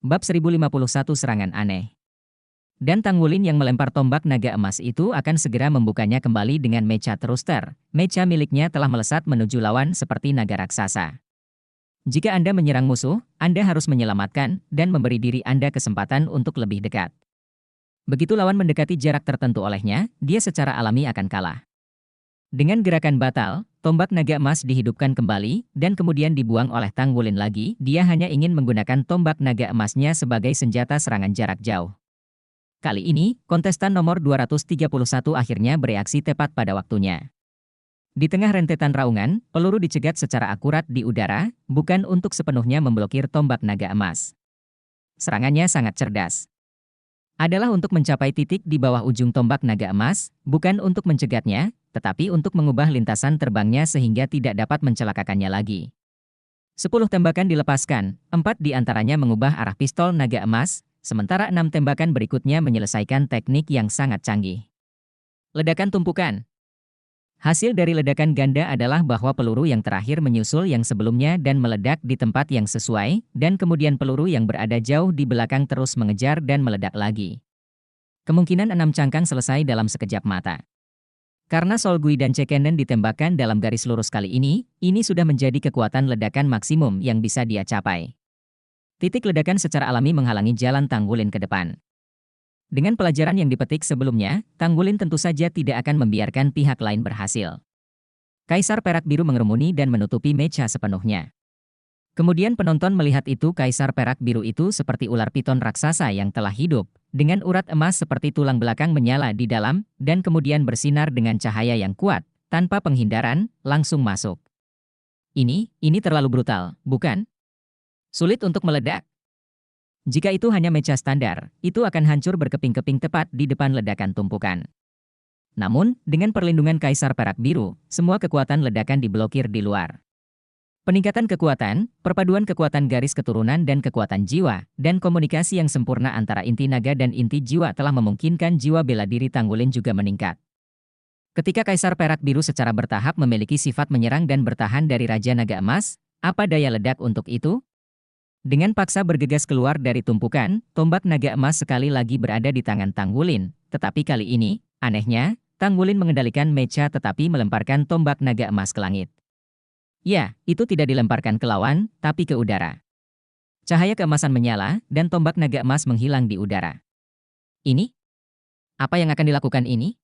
Bab 1051 Serangan Aneh. Dan Tanggulin yang melempar tombak naga emas itu akan segera membukanya kembali dengan mecha thruster. Mecha miliknya telah melesat menuju lawan seperti naga raksasa. Jika Anda menyerang musuh, Anda harus menyelamatkan dan memberi diri Anda kesempatan untuk lebih dekat. Begitu lawan mendekati jarak tertentu olehnya, dia secara alami akan kalah. Dengan gerakan batal, tombak naga emas dihidupkan kembali, dan kemudian dibuang oleh Tanggulin lagi. Dia hanya ingin menggunakan tombak naga emasnya sebagai senjata serangan jarak jauh. Kali ini, kontestan nomor 231 akhirnya bereaksi tepat pada waktunya. Di tengah rentetan raungan, peluru dicegat secara akurat di udara, bukan untuk sepenuhnya memblokir tombak naga emas. Serangannya sangat cerdas. Adalah untuk mencapai titik di bawah ujung tombak naga emas, bukan untuk mencegatnya, tetapi untuk mengubah lintasan terbangnya sehingga tidak dapat mencelakakannya lagi. 10 tembakan dilepaskan, 4 di antaranya mengubah arah pistol naga emas, sementara 6 tembakan berikutnya menyelesaikan teknik yang sangat canggih. Ledakan tumpukan. Hasil dari ledakan ganda adalah bahwa peluru yang terakhir menyusul yang sebelumnya dan meledak di tempat yang sesuai, dan kemudian peluru yang berada jauh di belakang terus mengejar dan meledak lagi. Kemungkinan 6 cangkang selesai dalam sekejap mata. Karena Solgui dan Cekenden ditembakkan dalam garis lurus kali ini sudah menjadi kekuatan ledakan maksimum yang bisa dia capai. Titik ledakan secara alami menghalangi jalan Tanggulin ke depan. Dengan pelajaran yang dipetik sebelumnya, Tanggulin tentu saja tidak akan membiarkan pihak lain berhasil. Kaisar Perak Biru mengerumuni dan menutupi mecha sepenuhnya. Kemudian penonton melihat itu Kaisar Perak Biru itu seperti ular piton raksasa yang telah hidup, dengan urat emas seperti tulang belakang menyala di dalam, dan kemudian bersinar dengan cahaya yang kuat, tanpa penghindaran, langsung masuk. Ini terlalu brutal, bukan? Sulit untuk meledak. Jika itu hanya mecha standar, itu akan hancur berkeping-keping tepat di depan ledakan tumpukan. Namun, dengan perlindungan Kaisar Perak Biru, semua kekuatan ledakan diblokir di luar. Peningkatan kekuatan, perpaduan kekuatan garis keturunan dan kekuatan jiwa, dan komunikasi yang sempurna antara inti naga dan inti jiwa telah memungkinkan jiwa bela diri Tanggulin juga meningkat. Ketika Kaisar Perak Biru secara bertahap memiliki sifat menyerang dan bertahan dari Raja Naga Emas, apa daya ledak untuk itu? Dengan paksa bergegas keluar dari tumpukan, tombak naga emas sekali lagi berada di tangan Tanggulin, tetapi kali ini, anehnya, Tanggulin mengendalikan mecha tetapi melemparkan tombak naga emas ke langit. Ya, itu tidak dilemparkan ke lawan, tapi ke udara. Cahaya keemasan menyala, dan tombak naga emas menghilang di udara. Ini? Apa yang akan dilakukan ini?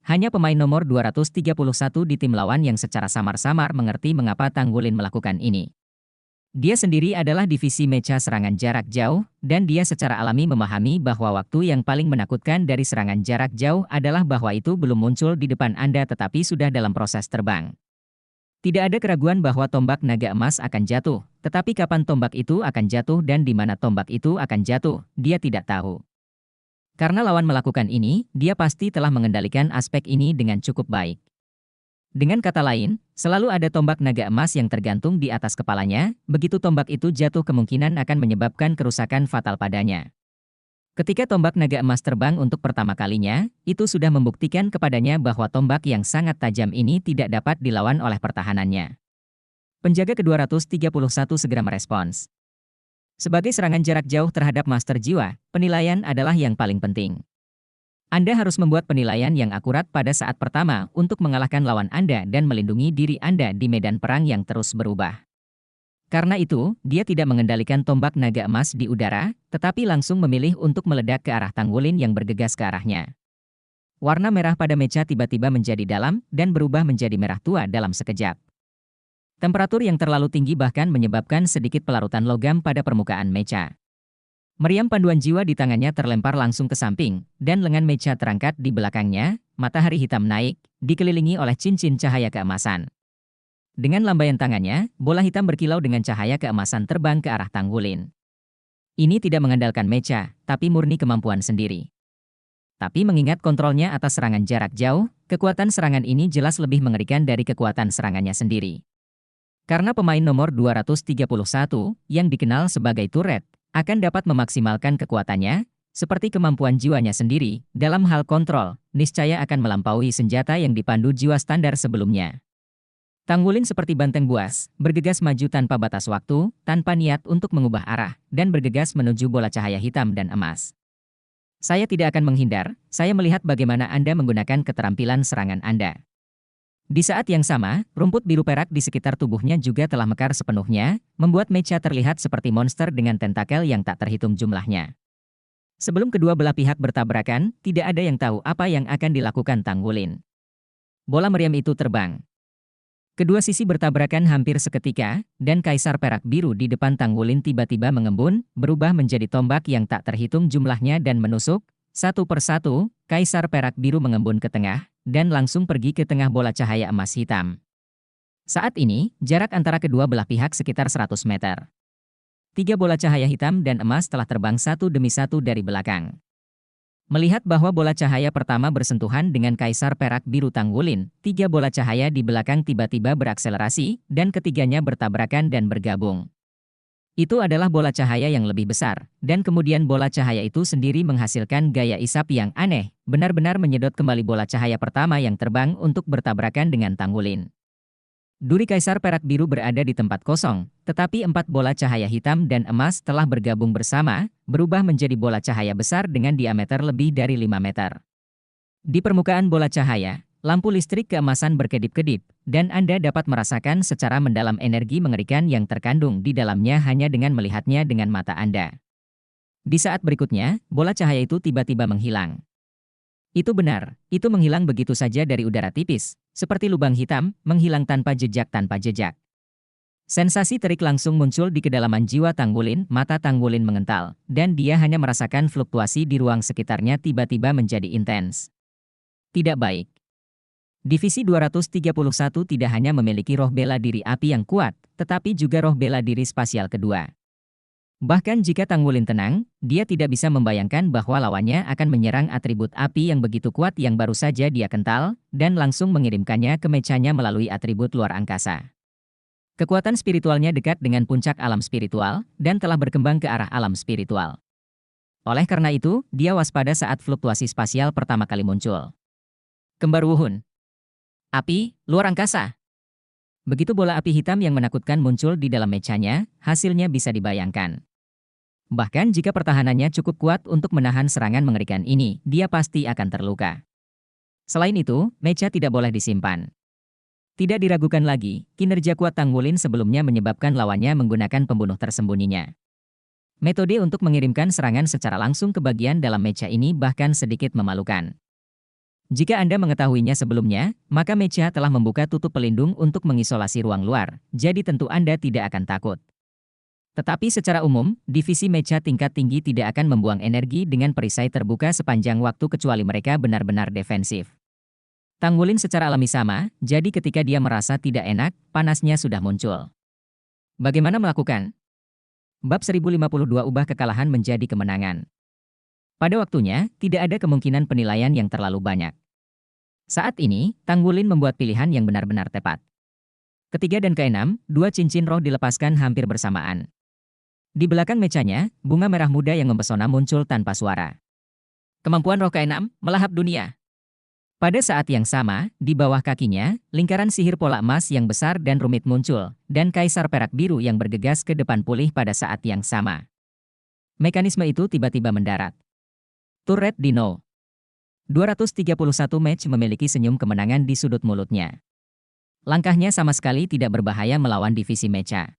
Hanya pemain nomor 231 di tim lawan yang secara samar-samar mengerti mengapa Tanggulin melakukan ini. Dia sendiri adalah divisi mecha serangan jarak jauh, dan dia secara alami memahami bahwa waktu yang paling menakutkan dari serangan jarak jauh adalah bahwa itu belum muncul di depan Anda tetapi sudah dalam proses terbang. Tidak ada keraguan bahwa tombak naga emas akan jatuh, tetapi kapan tombak itu akan jatuh dan di mana tombak itu akan jatuh, dia tidak tahu. Karena lawan melakukan ini, dia pasti telah mengendalikan aspek ini dengan cukup baik. Dengan kata lain, selalu ada tombak naga emas yang tergantung di atas kepalanya, begitu tombak itu jatuh kemungkinan akan menyebabkan kerusakan fatal padanya. Ketika tombak naga emas terbang untuk pertama kalinya, itu sudah membuktikan kepadanya bahwa tombak yang sangat tajam ini tidak dapat dilawan oleh pertahanannya. Penjaga ke-231 segera merespons. Sebagai serangan jarak jauh terhadap Master Jiwa, penilaian adalah yang paling penting. Anda harus membuat penilaian yang akurat pada saat pertama untuk mengalahkan lawan Anda dan melindungi diri Anda di medan perang yang terus berubah. Karena itu, dia tidak mengendalikan tombak naga emas di udara, tetapi langsung memilih untuk meledak ke arah Tanggulin yang bergegas ke arahnya. Warna merah pada mecha tiba-tiba menjadi dalam dan berubah menjadi merah tua dalam sekejap. Temperatur yang terlalu tinggi bahkan menyebabkan sedikit pelarutan logam pada permukaan mecha. Meriam panduan jiwa di tangannya terlempar langsung ke samping, dan lengan mecha terangkat di belakangnya, matahari hitam naik, dikelilingi oleh cincin cahaya keemasan. Dengan lambaian tangannya, bola hitam berkilau dengan cahaya keemasan terbang ke arah Tanggulin. Ini tidak mengandalkan mecha, tapi murni kemampuan sendiri. Tapi mengingat kontrolnya atas serangan jarak jauh, kekuatan serangan ini jelas lebih mengerikan dari kekuatan serangannya sendiri. Karena pemain nomor 231, yang dikenal sebagai turret, akan dapat memaksimalkan kekuatannya, seperti kemampuan jiwanya sendiri, dalam hal kontrol, niscaya akan melampaui senjata yang dipandu jiwa standar sebelumnya. Tanggulin seperti banteng buas, bergegas maju tanpa batas waktu, tanpa niat untuk mengubah arah, dan bergegas menuju bola cahaya hitam dan emas. Saya tidak akan menghindar, saya melihat bagaimana Anda menggunakan keterampilan serangan Anda. Di saat yang sama, rumput biru perak di sekitar tubuhnya juga telah mekar sepenuhnya, membuat Mecha terlihat seperti monster dengan tentakel yang tak terhitung jumlahnya. Sebelum kedua belah pihak bertabrakan, tidak ada yang tahu apa yang akan dilakukan Tanggulin. Bola meriam itu terbang. Kedua sisi bertabrakan hampir seketika, dan Kaisar Perak Biru di depan Tanggulin tiba-tiba mengembun, berubah menjadi tombak yang tak terhitung jumlahnya dan menusuk. Satu persatu, Kaisar Perak Biru mengembun ke tengah, dan langsung pergi ke tengah bola cahaya emas hitam. Saat ini, jarak antara kedua belah pihak sekitar 100 meter. Tiga bola cahaya hitam dan emas telah terbang satu demi satu dari belakang. Melihat bahwa bola cahaya pertama bersentuhan dengan Kaisar Perak Biru Tanggulin, tiga bola cahaya di belakang tiba-tiba berakselerasi, dan ketiganya bertabrakan dan bergabung. Itu adalah bola cahaya yang lebih besar, dan kemudian bola cahaya itu sendiri menghasilkan gaya isap yang aneh, benar-benar menyedot kembali bola cahaya pertama yang terbang untuk bertabrakan dengan Tanggulin. Duri Kaisar Perak Biru berada di tempat kosong, tetapi empat bola cahaya hitam dan emas telah bergabung bersama, berubah menjadi bola cahaya besar dengan diameter lebih dari 5 meter. Di permukaan bola cahaya, lampu listrik keemasan berkedip-kedip, dan Anda dapat merasakan secara mendalam energi mengerikan yang terkandung di dalamnya hanya dengan melihatnya dengan mata Anda. Di saat berikutnya, bola cahaya itu tiba-tiba menghilang. Itu benar, itu menghilang begitu saja dari udara tipis, seperti lubang hitam, menghilang tanpa jejak. Sensasi terik langsung muncul di kedalaman jiwa Tanggulin, mata Tanggulin mengental, dan dia hanya merasakan fluktuasi di ruang sekitarnya tiba-tiba menjadi intens. Tidak baik. Divisi 231 tidak hanya memiliki roh bela diri api yang kuat, tetapi juga roh bela diri spasial kedua. Bahkan jika Tanggulin tenang, dia tidak bisa membayangkan bahwa lawannya akan menyerang atribut api yang begitu kuat yang baru saja dia kental, dan langsung mengirimkannya ke mechanya melalui atribut luar angkasa. Kekuatan spiritualnya dekat dengan puncak alam spiritual, dan telah berkembang ke arah alam spiritual. Oleh karena itu, dia waspada saat fluktuasi spasial pertama kali muncul. Kembar Wuhun. Api, luar angkasa. Begitu bola api hitam yang menakutkan muncul di dalam mechanya, hasilnya bisa dibayangkan. Bahkan jika pertahanannya cukup kuat untuk menahan serangan mengerikan ini, dia pasti akan terluka. Selain itu, mecha tidak boleh disimpan. Tidak diragukan lagi, kinerja kuat Tanggulin sebelumnya menyebabkan lawannya menggunakan pembunuh tersembunyinya. Metode untuk mengirimkan serangan secara langsung ke bagian dalam mecha ini bahkan sedikit memalukan. Jika Anda mengetahuinya sebelumnya, maka mecha telah membuka tutup pelindung untuk mengisolasi ruang luar, jadi tentu Anda tidak akan takut. Tetapi secara umum, divisi mecha tingkat tinggi tidak akan membuang energi dengan perisai terbuka sepanjang waktu kecuali mereka benar-benar defensif. Tanggulin secara alami sama, jadi ketika dia merasa tidak enak, panasnya sudah muncul. Bagaimana melakukan? Bab 1052 ubah kekalahan menjadi kemenangan. Pada waktunya, tidak ada kemungkinan penilaian yang terlalu banyak. Saat ini, Tanggulin membuat pilihan yang benar-benar tepat. Ketiga dan keenam, dua cincin roh dilepaskan hampir bersamaan. Di belakang mechanya, bunga merah muda yang mempesona muncul tanpa suara. Kemampuan roh keenam, melahap dunia. Pada saat yang sama, di bawah kakinya, lingkaran sihir pola emas yang besar dan rumit muncul, dan Kaisar Perak Biru yang bergegas ke depan pulih pada saat yang sama. Mekanisme itu tiba-tiba mendarat. Turret Dino. 231 match memiliki senyum kemenangan di sudut mulutnya. Langkahnya sama sekali tidak berbahaya melawan divisi mecha.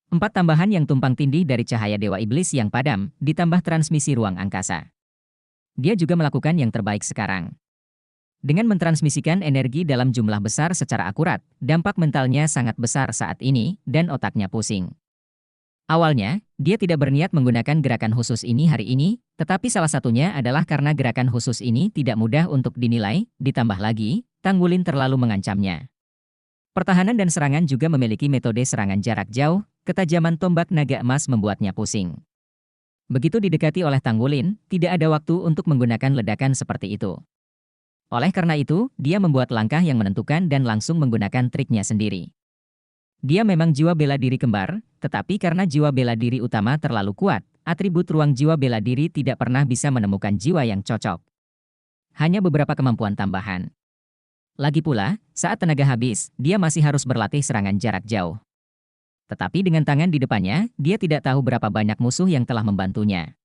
4 tambahan yang tumpang tindih dari cahaya Dewa Iblis yang padam, ditambah transmisi ruang angkasa. Dia juga melakukan yang terbaik sekarang. Dengan mentransmisikan energi dalam jumlah besar secara akurat, dampak mentalnya sangat besar saat ini, dan otaknya pusing. Awalnya, dia tidak berniat menggunakan gerakan khusus ini hari ini, tetapi salah satunya adalah karena gerakan khusus ini tidak mudah untuk dinilai, ditambah lagi, Tanggulin terlalu mengancamnya. Pertahanan dan serangan juga memiliki metode serangan jarak jauh, ketajaman tombak naga emas membuatnya pusing. Begitu didekati oleh Tanggulin, tidak ada waktu untuk menggunakan ledakan seperti itu. Oleh karena itu, dia membuat langkah yang menentukan dan langsung menggunakan triknya sendiri. Dia memang jiwa bela diri kembar, tetapi karena jiwa bela diri utama terlalu kuat, atribut ruang jiwa bela diri tidak pernah bisa menemukan jiwa yang cocok. Hanya beberapa kemampuan tambahan. Lagi pula, saat tenaga habis, dia masih harus berlatih serangan jarak jauh. Tetapi dengan tangan di depannya, dia tidak tahu berapa banyak musuh yang telah membantunya.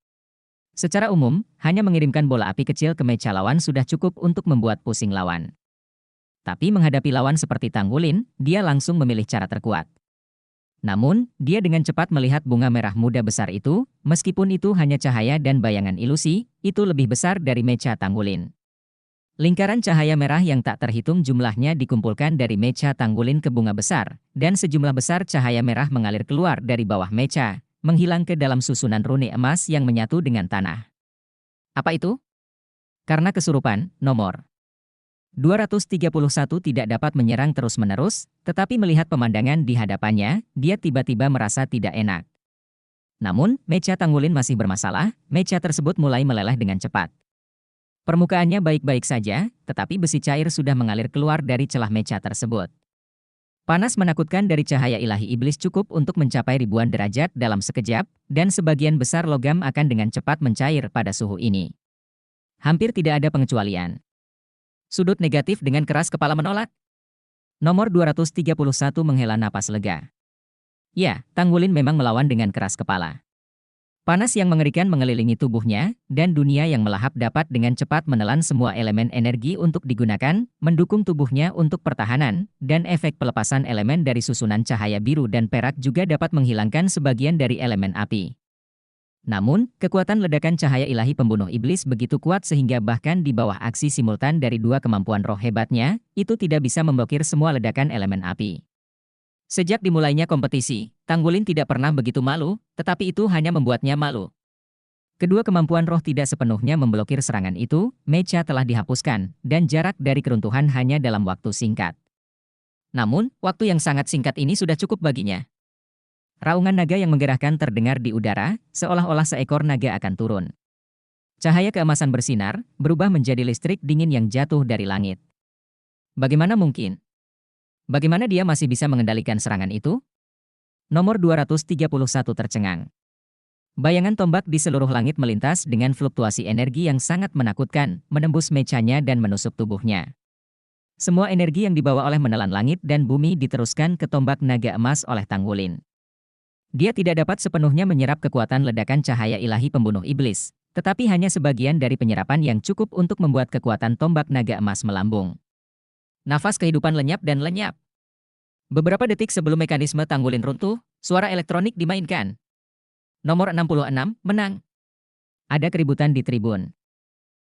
Secara umum, hanya mengirimkan bola api kecil ke mecha lawan sudah cukup untuk membuat pusing lawan. Tapi menghadapi lawan seperti Tanggulin, dia langsung memilih cara terkuat. Namun, dia dengan cepat melihat bunga merah muda besar itu, meskipun itu hanya cahaya dan bayangan ilusi, itu lebih besar dari mecha Tanggulin. Lingkaran cahaya merah yang tak terhitung jumlahnya dikumpulkan dari mecha Tanggulin ke bunga besar, dan sejumlah besar cahaya merah mengalir keluar dari bawah mecha, menghilang ke dalam susunan rune emas yang menyatu dengan tanah. Apa itu? Karena kesurupan, nomor 231 tidak dapat menyerang terus-menerus, tetapi melihat pemandangan di hadapannya, dia tiba-tiba merasa tidak enak. Namun, mecha Tanggulin masih bermasalah, mecha tersebut mulai meleleh dengan cepat. Permukaannya baik-baik saja, tetapi besi cair sudah mengalir keluar dari celah mecha tersebut. Panas menakutkan dari cahaya ilahi iblis cukup untuk mencapai ribuan derajat dalam sekejap, dan sebagian besar logam akan dengan cepat mencair pada suhu ini. Hampir tidak ada pengecualian. Sudut negatif dengan keras kepala menolak. Nomor 231 menghela napas lega. Ya, Tanggulin memang melawan dengan keras kepala. Panas yang mengerikan mengelilingi tubuhnya, dan dunia yang melahap dapat dengan cepat menelan semua elemen energi untuk digunakan, mendukung tubuhnya untuk pertahanan, dan efek pelepasan elemen dari susunan cahaya biru dan perak juga dapat menghilangkan sebagian dari elemen api. Namun, kekuatan ledakan cahaya ilahi pembunuh iblis begitu kuat sehingga bahkan di bawah aksi simultan dari dua kemampuan roh hebatnya, itu tidak bisa memblokir semua ledakan elemen api. Sejak dimulainya kompetisi, Tanggulin tidak pernah begitu malu, tetapi itu hanya membuatnya malu. Kedua kemampuan roh tidak sepenuhnya memblokir serangan itu, mecha telah dihapuskan, dan jarak dari keruntuhan hanya dalam waktu singkat. Namun, waktu yang sangat singkat ini sudah cukup baginya. Raungan naga yang menggerahkan terdengar di udara, seolah-olah seekor naga akan turun. Cahaya keemasan bersinar, berubah menjadi listrik dingin yang jatuh dari langit. Bagaimana mungkin? Bagaimana dia masih bisa mengendalikan serangan itu? Nomor 231 tercengang. Bayangan tombak di seluruh langit melintas dengan fluktuasi energi yang sangat menakutkan, menembus mechanya dan menusuk tubuhnya. Semua energi yang dibawa oleh menelan langit dan bumi diteruskan ke tombak naga emas oleh Tanggulin. Dia tidak dapat sepenuhnya menyerap kekuatan ledakan cahaya ilahi pembunuh iblis, tetapi hanya sebagian dari penyerapan yang cukup untuk membuat kekuatan tombak naga emas melambung. Nafas kehidupan lenyap dan lenyap. Beberapa detik sebelum mekanisme Tanggulin runtuh, suara elektronik dimainkan. Nomor 66, menang. Ada keributan di tribun.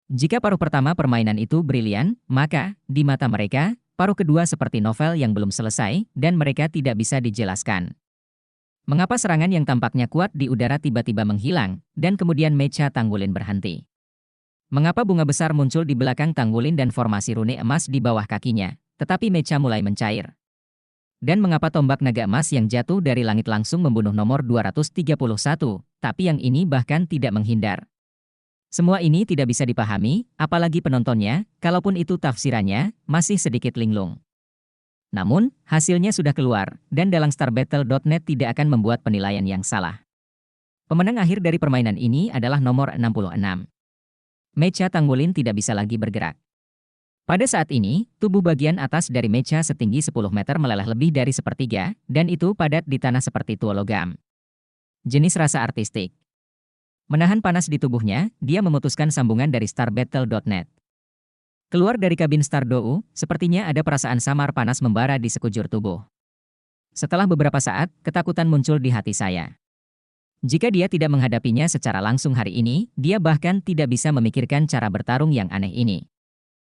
Jika paruh pertama permainan itu brilian, maka, di mata mereka, paruh kedua seperti novel yang belum selesai, dan mereka tidak bisa dijelaskan. Mengapa serangan yang tampaknya kuat di udara tiba-tiba menghilang, dan kemudian mecha Tanggulin berhenti? Mengapa bunga besar muncul di belakang Tanggulin dan formasi rune emas di bawah kakinya, tetapi mecha mulai mencair? Dan mengapa tombak naga emas yang jatuh dari langit langsung membunuh nomor 231, tapi yang ini bahkan tidak menghindar? Semua ini tidak bisa dipahami, apalagi penontonnya, kalaupun itu tafsirannya, masih sedikit linglung. Namun, hasilnya sudah keluar, dan dalam StarBattle.net tidak akan membuat penilaian yang salah. Pemenang akhir dari permainan ini adalah nomor 66. Mecha Tanggulin tidak bisa lagi bergerak. Pada saat ini, tubuh bagian atas dari mecha setinggi 10 meter meleleh lebih dari sepertiga, dan itu padat di tanah seperti tua logam. Jenis rasa artistik. Menahan panas di tubuhnya, dia memutuskan sambungan dari StarBattle.net. Keluar dari kabin Stardou, sepertinya ada perasaan samar panas membara di sekujur tubuh. Setelah beberapa saat, ketakutan muncul di hati saya. Jika dia tidak menghadapinya secara langsung hari ini, dia bahkan tidak bisa memikirkan cara bertarung yang aneh ini.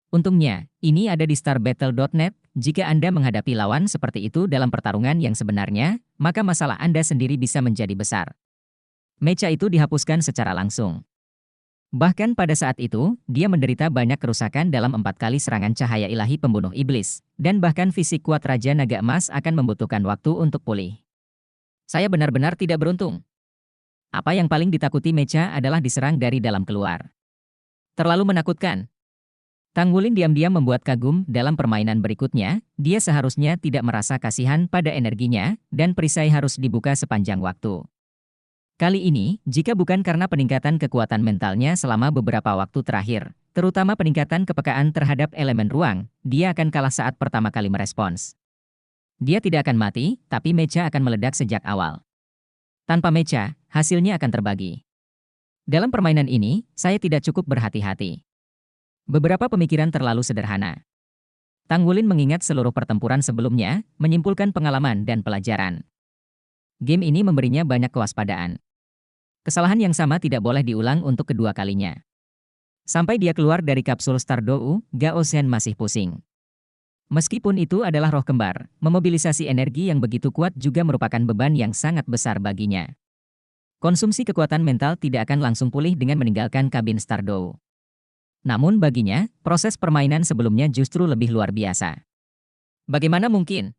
Untungnya, ini ada di StarBattle.net, jika Anda menghadapi lawan seperti itu dalam pertarungan yang sebenarnya, maka masalah Anda sendiri bisa menjadi besar. Mecha itu dihapuskan secara langsung. Bahkan pada saat itu, dia menderita banyak kerusakan dalam 4 kali serangan cahaya ilahi pembunuh iblis, dan bahkan fisik kuat Raja Naga Emas akan membutuhkan waktu untuk pulih. Saya benar-benar tidak beruntung. Apa yang paling ditakuti mecha adalah diserang dari dalam keluar. Terlalu menakutkan. Tanggulin diam-diam membuat kagum dalam permainan berikutnya, dia seharusnya tidak merasa kasihan pada energinya, dan perisai harus dibuka sepanjang waktu. Kali ini, jika bukan karena peningkatan kekuatan mentalnya selama beberapa waktu terakhir, terutama peningkatan kepekaan terhadap elemen ruang, dia akan kalah saat pertama kali merespons. Dia tidak akan mati, tapi mecha akan meledak sejak awal. Tanpa mecha, hasilnya akan terbagi. Dalam permainan ini, saya tidak cukup berhati-hati. Beberapa pemikiran terlalu sederhana. Tang Wulin mengingat seluruh pertempuran sebelumnya, menyimpulkan pengalaman dan pelajaran. Game ini memberinya banyak kewaspadaan. Kesalahan yang sama tidak boleh diulang untuk kedua kalinya. Sampai dia keluar dari kapsul Stardow, Gao Shen masih pusing. Meskipun itu adalah roh kembar, memobilisasi energi yang begitu kuat juga merupakan beban yang sangat besar baginya. Konsumsi kekuatan mental tidak akan langsung pulih dengan meninggalkan kabin Stardow. Namun baginya, proses permainan sebelumnya justru lebih luar biasa. Bagaimana mungkin?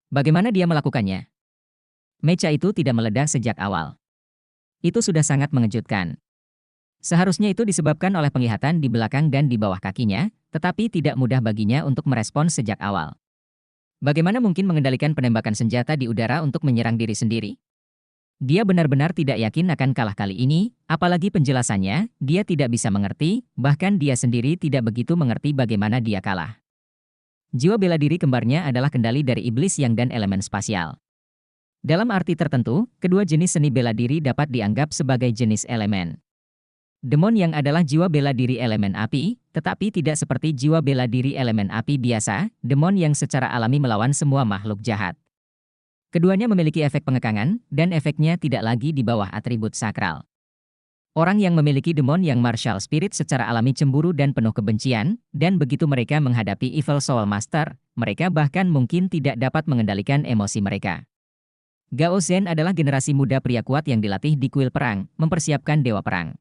Bagaimana dia melakukannya? Mecha itu tidak meledak sejak awal. Itu sudah sangat mengejutkan. Seharusnya itu disebabkan oleh penglihatan di belakang dan di bawah kakinya, tetapi tidak mudah baginya untuk merespons sejak awal. Bagaimana mungkin mengendalikan penembakan senjata di udara untuk menyerang diri sendiri? Dia benar-benar tidak yakin akan kalah kali ini, apalagi penjelasannya, dia tidak bisa mengerti, bahkan dia sendiri tidak begitu mengerti bagaimana dia kalah. Jiwa bela diri kembarnya adalah kendali dari iblis yang dan elemen spasial. Dalam arti tertentu, kedua jenis seni bela diri dapat dianggap sebagai jenis elemen. Demon yang adalah jiwa bela diri elemen api, tetapi tidak seperti jiwa bela diri elemen api biasa, demon yang secara alami melawan semua makhluk jahat. Keduanya memiliki efek pengekangan, dan efeknya tidak lagi di bawah atribut sakral. Orang yang memiliki demon yang martial spirit secara alami cemburu dan penuh kebencian, dan begitu mereka menghadapi Evil Soul Master, mereka bahkan mungkin tidak dapat mengendalikan emosi mereka. Gao Shen adalah generasi muda pria kuat yang dilatih di kuil perang, mempersiapkan dewa perang.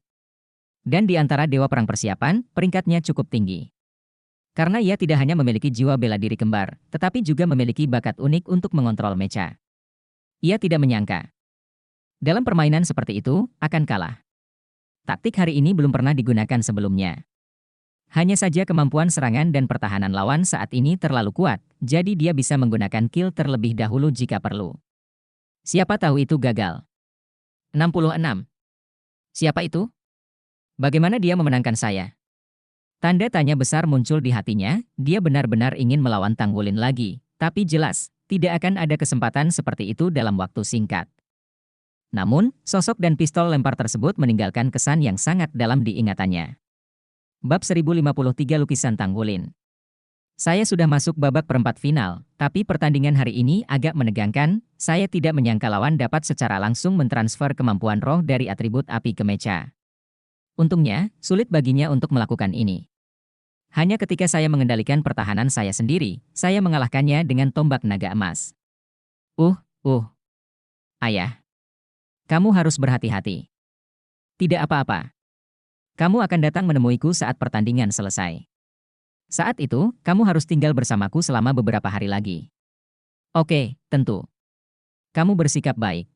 Dan di antara dewa perang persiapan, peringkatnya cukup tinggi. Karena ia tidak hanya memiliki jiwa bela diri kembar, tetapi juga memiliki bakat unik untuk mengontrol mecha. Ia tidak menyangka. Dalam permainan seperti itu, akan kalah. Taktik hari ini belum pernah digunakan sebelumnya. Hanya saja kemampuan serangan dan pertahanan lawan saat ini terlalu kuat, jadi dia bisa menggunakan kill terlebih dahulu jika perlu. Siapa tahu itu gagal. 66. Siapa itu? Bagaimana dia memenangkan saya? Tanda tanya besar muncul di hatinya, dia benar-benar ingin melawan Tang Wulin lagi, tapi jelas, tidak akan ada kesempatan seperti itu dalam waktu singkat. Namun, sosok dan pistol lempar tersebut meninggalkan kesan yang sangat dalam di ingatannya. Bab 1053 Lukisan Tang Wulin. Saya sudah masuk babak perempat final, tapi pertandingan hari ini agak menegangkan, saya tidak menyangka lawan dapat secara langsung mentransfer kemampuan roh dari atribut api ke mecha. Untungnya, sulit baginya untuk melakukan ini. Hanya ketika saya mengendalikan pertahanan saya sendiri, saya mengalahkannya dengan tombak naga emas. Uh. Ayah. Kamu harus berhati-hati. Tidak apa-apa. Kamu akan datang menemuiku saat pertandingan selesai. Saat itu, kamu harus tinggal bersamaku selama beberapa hari lagi. Oke, tentu. Kamu bersikap baik.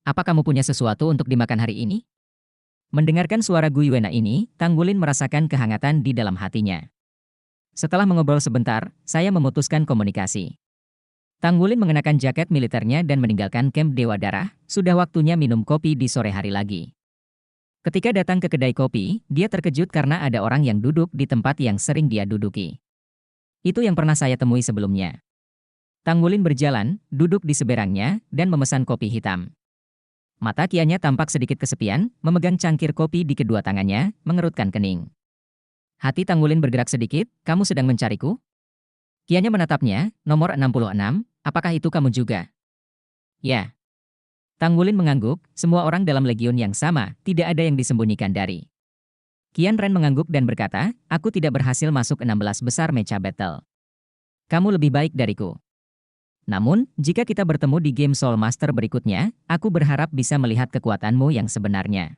Apa kamu punya sesuatu untuk dimakan hari ini? Mendengarkan suara Gu Yuena ini, Tang Wulin merasakan kehangatan di dalam hatinya. Setelah mengobrol sebentar, saya memutuskan komunikasi. Tang Wulin mengenakan jaket militernya dan meninggalkan kamp Dewa Darah, sudah waktunya minum kopi di sore hari lagi. Ketika datang ke kedai kopi, dia terkejut karena ada orang yang duduk di tempat yang sering dia duduki. Itu yang pernah saya temui sebelumnya. Tang Wulin berjalan, duduk di seberangnya, dan memesan kopi hitam. Mata kianya tampak sedikit kesepian, memegang cangkir kopi di kedua tangannya, mengerutkan kening. Hati Tang Wulin bergerak sedikit, kamu sedang mencariku? Kianya menatapnya, nomor 66, apakah itu kamu juga? Ya. Tang Wulin mengangguk, semua orang dalam legiun yang sama, tidak ada yang disembunyikan dari. Qian Ren mengangguk dan berkata, aku tidak berhasil masuk 16 besar mecha battle. Kamu lebih baik dariku. Namun, jika kita bertemu di game Soul Master berikutnya, aku berharap bisa melihat kekuatanmu yang sebenarnya.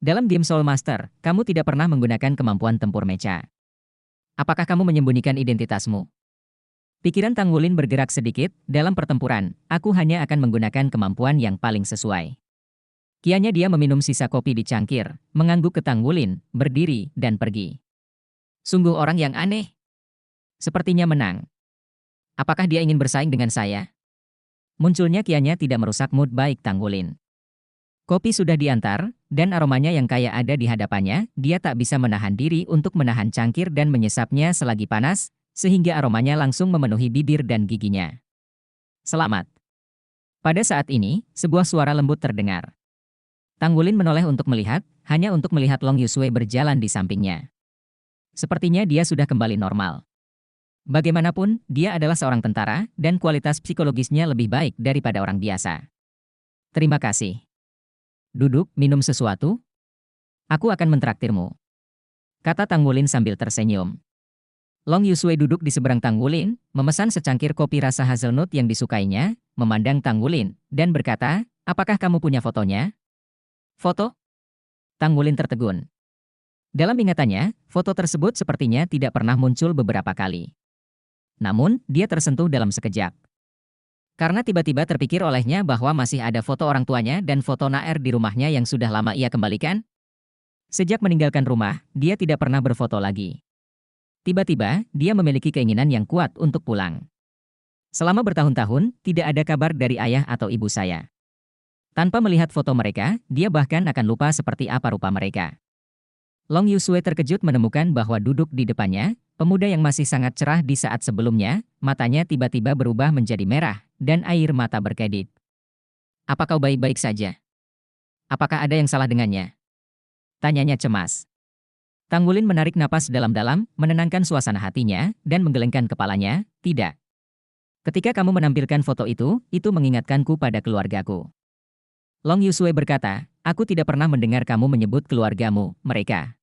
Dalam game Soul Master, kamu tidak pernah menggunakan kemampuan tempur mecha. Apakah kamu menyembunyikan identitasmu? Pikiran Tang Wulin bergerak sedikit, dalam pertempuran, aku hanya akan menggunakan kemampuan yang paling sesuai. Kianya dia meminum sisa kopi di cangkir, mengangguk ke Tang Wulin, berdiri, dan pergi. Sungguh orang yang aneh. Sepertinya menang. Apakah dia ingin bersaing dengan saya? Munculnya kianya tidak merusak mood baik Tang Wulin. Kopi sudah diantar, dan aromanya yang kaya ada di hadapannya, dia tak bisa menahan diri untuk menahan cangkir dan menyesapnya selagi panas, sehingga aromanya langsung memenuhi bibir dan giginya. Selamat. Pada saat ini, sebuah suara lembut terdengar. Tanggulin menoleh untuk melihat, hanya untuk melihat Long Yusue berjalan di sampingnya. Sepertinya dia sudah kembali normal. Bagaimanapun, dia adalah seorang tentara, dan kualitas psikologisnya lebih baik daripada orang biasa. Terima kasih. Duduk, minum sesuatu? Aku akan mentraktirmu, kata Tanggulin sambil tersenyum. Long Yusue duduk di seberang Tanggulin, memesan secangkir kopi rasa hazelnut yang disukainya, memandang Tanggulin, dan berkata, apakah kamu punya fotonya? Foto? Tanggulin tertegun. Dalam ingatannya, foto tersebut sepertinya tidak pernah muncul beberapa kali. Namun, dia tersentuh dalam sekejap. Karena tiba-tiba terpikir olehnya bahwa masih ada foto orang tuanya dan foto Naer di rumahnya yang sudah lama ia kembalikan. Sejak meninggalkan rumah, dia tidak pernah berfoto lagi. Tiba-tiba, dia memiliki keinginan yang kuat untuk pulang. Selama bertahun-tahun, tidak ada kabar dari ayah atau ibu saya. Tanpa melihat foto mereka, dia bahkan akan lupa seperti apa rupa mereka. Long Yusue terkejut menemukan bahwa duduk di depannya, pemuda yang masih sangat cerah di saat sebelumnya, matanya tiba-tiba berubah menjadi merah, dan air mata berkedip. Apa kau baik-baik saja? Apakah ada yang salah dengannya? Tanyanya cemas. Tanggulin menarik napas dalam-dalam, menenangkan suasana hatinya, dan menggelengkan kepalanya, tidak. Ketika kamu menampilkan foto itu mengingatkanku pada keluargaku. Long Yusue berkata, aku tidak pernah mendengar kamu menyebut keluargamu, mereka.